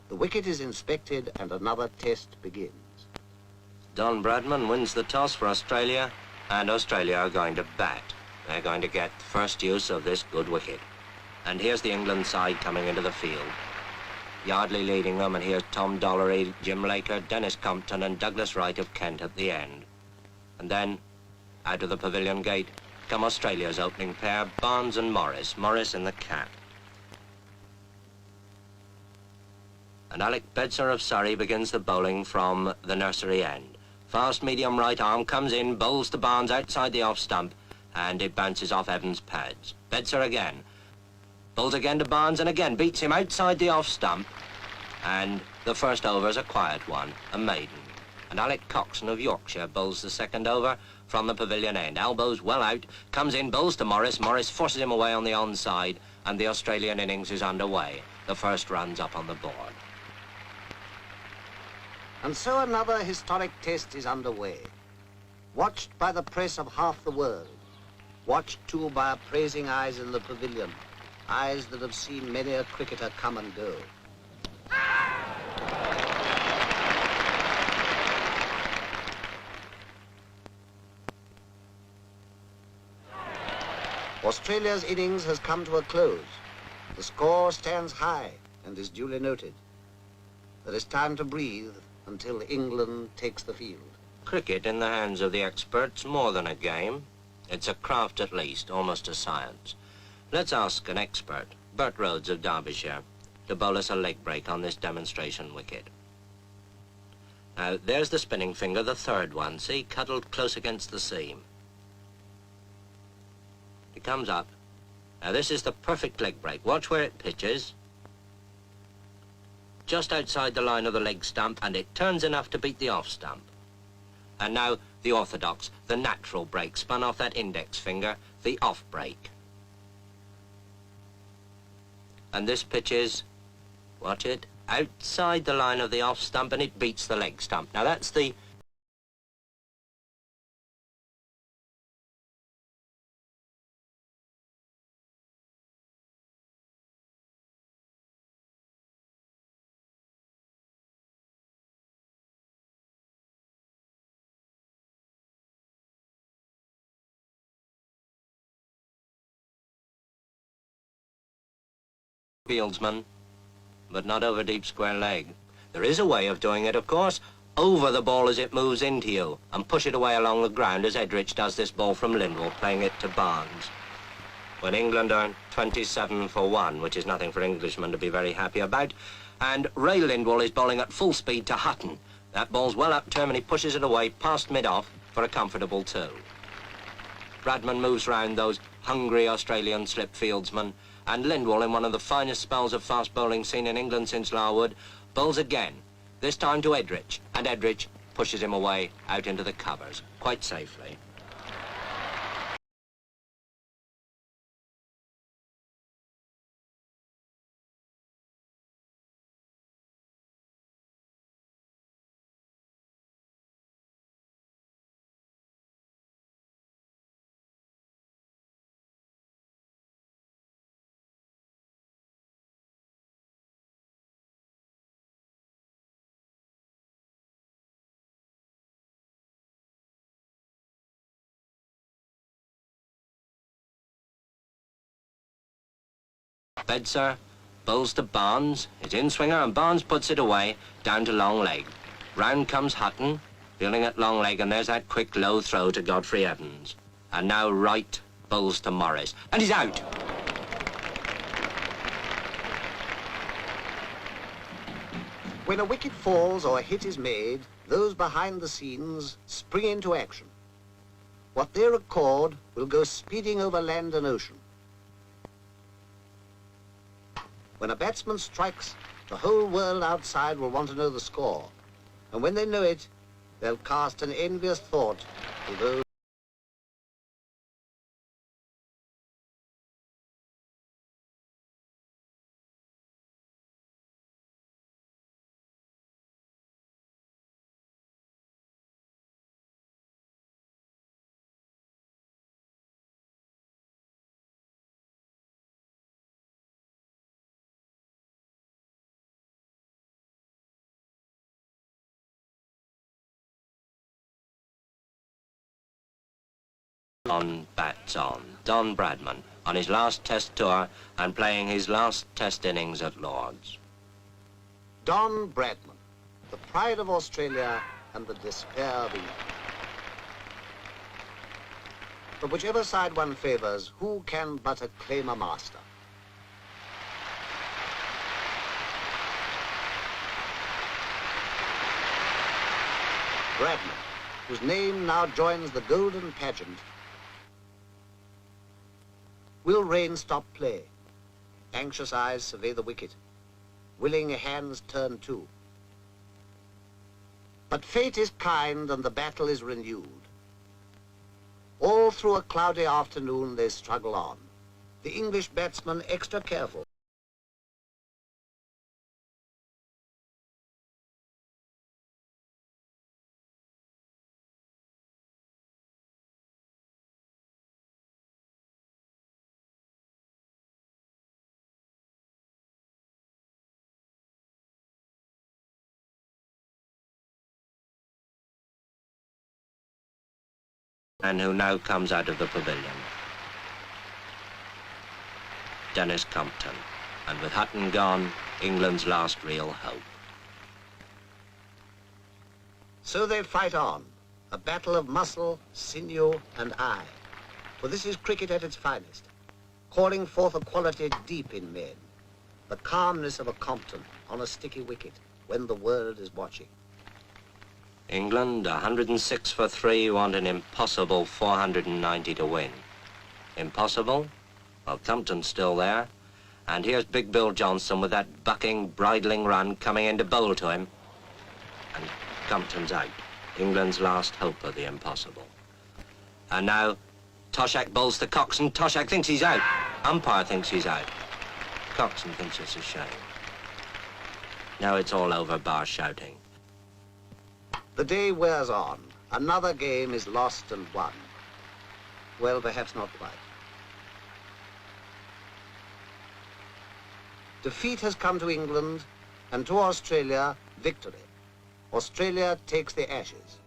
The wicket is inspected and another test begins. Don Bradman wins the toss for Australia, and Australia are going to bat. They're going to get first use of this good wicket. And here's the England side coming into the field. Yardley leading them, and here's Tom Dollery, Jim Laker, Dennis Compton and Douglas Wright of Kent at the end. And then, out of the pavilion gate, come Australia's opening pair, Barnes and Morris, Morris in the cap. And Alec Bedser of Surrey begins the bowling from the nursery end. Fast medium right arm comes in, bowls to Barnes outside the off stump, and it bounces off Evans' pads. Bedser again. Bowls again to Barnes and again beats him outside the off stump. And the first over's a quiet one, a maiden. And Alec Coxon of Yorkshire bowls the second over from the pavilion end. Elbows well out, comes in, bowls to Morris. Morris forces him away on the onside, and the Australian innings is underway. The first run's up on the board. And so another historic test is underway. Watched by the press of half the world. Watched too by appraising eyes in the pavilion. Eyes that have seen many a cricketer come and go. Australia's innings has come to a close. The score stands high and is duly noted. There is time to breathe until England takes the field. Cricket in the hands of the experts, more than a game. It's a craft at least, almost a science. Let's ask an expert, Bert Rhodes of Derbyshire, to bowl us a leg break on this demonstration wicket. Now, there's the spinning finger, the third one, see, cuddled close against the seam. It comes up. Now, this is the perfect leg break. Watch where it pitches. Just outside the line of the leg stump, and it turns enough to beat the off stump. And now the orthodox, the natural break, spun off that index finger, the off break. And this pitches, watch it, outside the line of the off stump, and it beats the leg stump. Now that's the fieldsman, but not over deep square leg. There is a way of doing it, of course. Over the ball as it moves into you, and push it away along the ground as Edrich does this ball from Lindwall, playing it to Barnes. When England are 27 for 1, which is nothing for Englishmen to be very happy about, and Ray Lindwall is bowling at full speed to Hutton. That ball's well up term, and he pushes it away past mid-off for a comfortable 2. Bradman moves round those hungry Australian slip fieldsmen, and Lindwall, in one of the finest spells of fast bowling seen in England since Larwood, bowls again, this time to Edrich, and Edrich pushes him away out into the covers, quite safely. Bedser bowls to Barnes, his in-swinger, and Barnes puts it away, down to long leg. Round comes Hutton, fielding at long leg, and there's that quick low throw to Godfrey Evans. And now Wright bowls to Morris, and he's out. When a wicket falls or a hit is made, those behind the scenes spring into action. What they record will go speeding over land and ocean. When a batsman strikes, the whole world outside will want to know the score. And when they know it, they'll cast an envious thought to those Don bats on. Don Bradman, on his last Test tour and playing his last Test innings at Lord's. Don Bradman, the pride of Australia and the despair of England. But whichever side one favours, who can but acclaim a master? Bradman, whose name now joins the golden pageant, will rain stop play. Anxious eyes survey the wicket. Willing hands turn too. But fate is kind and the battle is renewed. All through a cloudy afternoon they struggle on. The English batsman extra careful. And who now comes out of the pavilion. Dennis Compton, and with Hutton gone, England's last real hope. So they fight on, a battle of muscle, sinew and eye. For this is cricket at its finest, calling forth a quality deep in men, the calmness of a Compton on a sticky wicket when the world is watching. England, 106 for 3, want an impossible 490 to win. Impossible? Well, Compton's still there. And here's Big Bill Johnson with that bucking, bridling run coming in to bowl to him. And Compton's out. England's last hope of the impossible. And now, Toshak bowls to Coxon. Toshak thinks he's out. Umpire thinks he's out. Coxon thinks it's a shame. Now it's all over, bar shouting. The day wears on. Another game is lost and won. Well, perhaps not quite. Defeat has come to England, and to Australia, victory. Australia takes the Ashes.